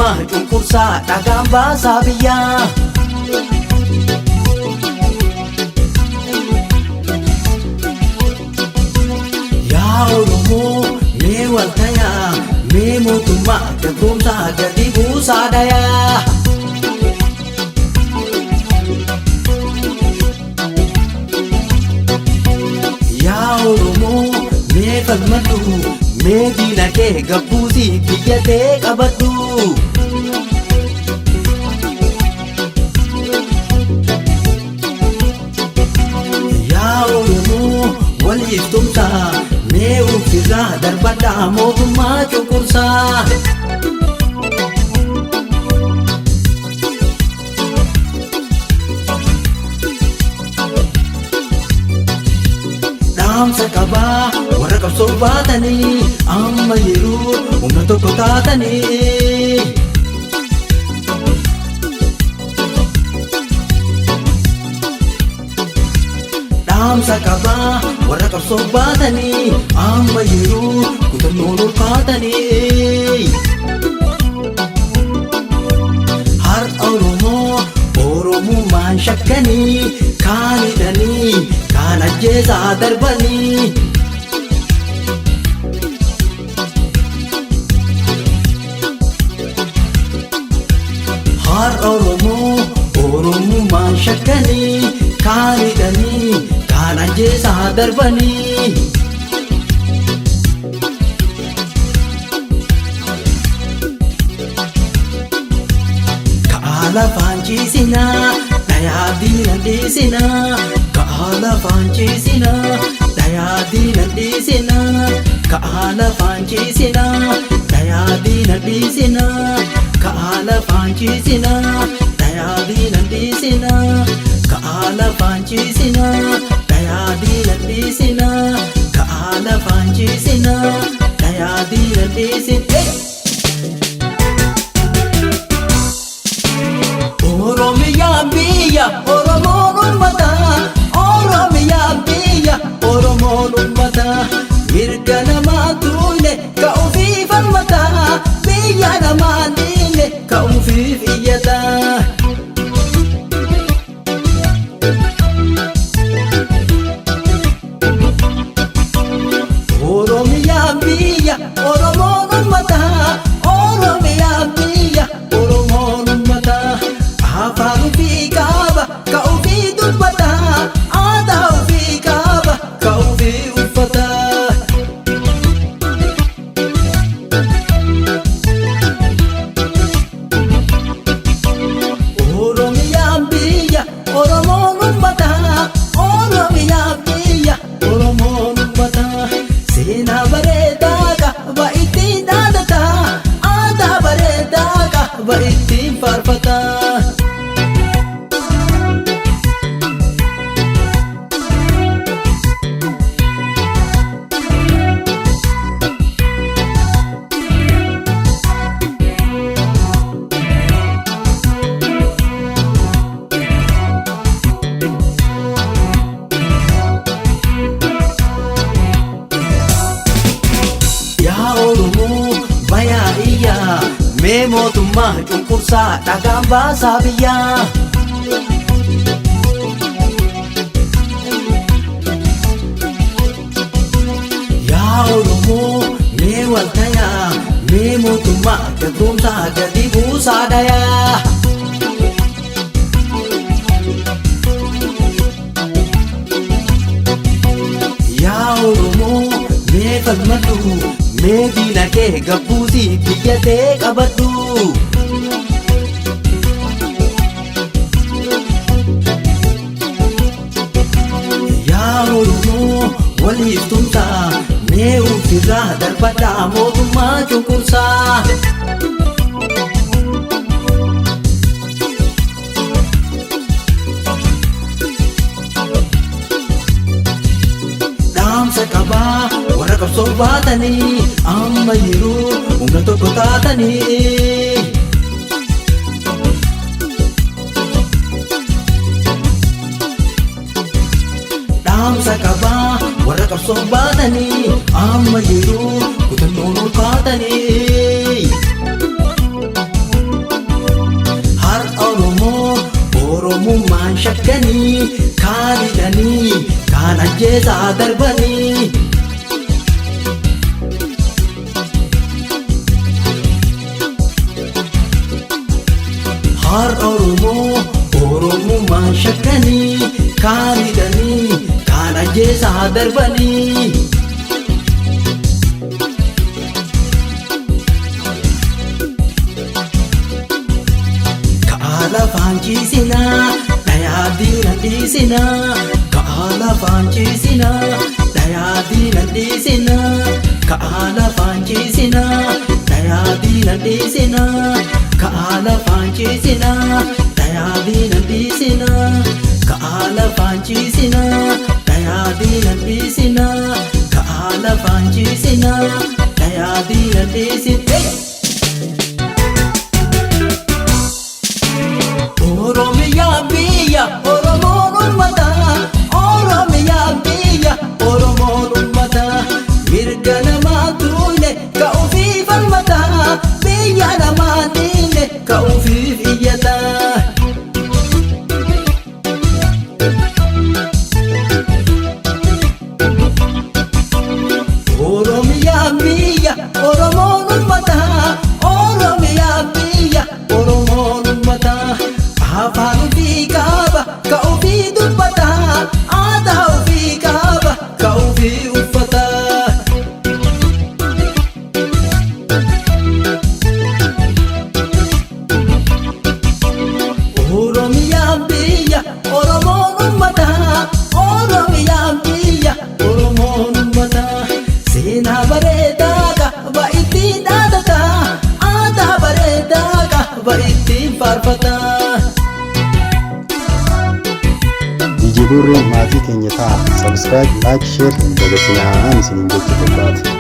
mootummaa cunqursaa dhagaan baasaa biyyaa. Yaa Oromoo mee wal tayaa mee mootummaa gabrumsaa gadi buusaa dhayaa. Yaa Oromoo mee falmadhu mee diina kee gabbuusii biyya kee qabadhu. Yaa Oromoo waliif tumsaa mee ofirraa darbadhaa mootummaa cunqursaa. Dhaamsa qabaa warra qabsoo baatanii amma yeroo humna tokko taatanii. Dhaamsa qabaa warra qabsoo baatanii amma yeroo kutannoon ulfaatanii. Har'a Oromummaan shakkanii kaan hidhanii kaan ajjeesaa darbanii. Har'a Oromummaan shakkanii kaan hidhanii kaan ajjeesaa darbanii. Ka'aa lafaan ciisinaa dhayaa diinan dhiisinaa. Ka'aa lafaan ciisinaa dhayaa diinan dhiisinaa. Ka'aa lafaan ciisinaa dhayaa diinan dhiisinaa. Ka'aa lafaan ciisinaa dhayaa diinan dhiisinaa. Ka'aa lafaan ciisinaa dhayaa diinan dhiisinaa. Ka'aa lafaan ciisinaa dhayaa diinan dhiisinaa. Oromiyaa biyya Oromoon uummataa. Oromiyaa biyya Oromoon uummataa. Mirga namaa tuune ka'uufii falmataa. Biyya namaa diine ka'uufii iyyataa. Oromiyaa biyya Oromoon uummataa. Oromiyaa biyya Oromoon uummataa. Afaan ofii qaba ka'uufii dubbataa. Aadaa ofii qaba ka'uufii uffataa. Oromiyaa biyya Oromoon uummataa. Oromiyaa biyya Oromoon uummataa. Seenaa bareedaa qaba ittiin dhaadataa. Aadaa bareedaa qaba ittiin faarfataa. Yaa Oromoo bayaa iyyaa mee mootummaa cunqursaa dhagaan baasaa biyyaa. Yaa Oromoo mee wal tayaa mee mootummaa gabrumsaa gadi buusaa dhayaa. Yaa Oromoo mee falmadhu mee diina kee gabbuusii biyya kee qabadhu. Yaa Oromoo waliif tumsaa mee ofirraa darbadhaa mootummaa cunqursaa. Dhaamsa qabaa warra qabsoo baatanii amma yeroo humna tokko taatanii. Dhaamsa qabaa warra qabsoo baatanii amma yeroo kutannoon ulfaatanii. shakkanii kaan hidhanii kaan ajjeesaa darbanii. Har Oromoo Oromummaan shakkanii kaan hidhanii kaan ajjeesaa darbanii. Ka'aa lafaan ciisinaa dhayaa diina dhiisinaa. Ka'aa lafaan ciisinaa dhayaa diina dhiisinaa. Ka'aa lafaan ciisinaa dhayaa diina dhiisinaa. Ka'aa lafaan ciisinaa dhayaa diina dhiisinaa. Ka'aa lafaan ciisinaa dhayaa diina dhiisinaa. Ka'aa lafaan ciisinaa dhayaa diina dhiisinaa. Oromiyaa biyya Oromoon uummataa. Oromiyaa biyya Oromoon uummataa. Mirga namaa tuune ka'uufii falmataa. Biyya namaa diine ka'uufiif iyyataa. Oromiyaa biyya Oromoon uummataa. Oromiyaa biyya Oromoon uummataa. Afaan ofii qaba ka'uufii dubbataa. Aadaa ofii qaba ka'uufii uffataa. Oromiyaa biyya Oromoon uummataa. Oromiyaa biyya Oromoon uummataa. Seenaa bareedaa qaba ittiin dhaadataa. Aadaa bareedaa qaba ittiin faarfataa. Jijjiirri maatii keenya ta'a. Subscribe, like, share, dabasinaa isiniin jechuu barbaada.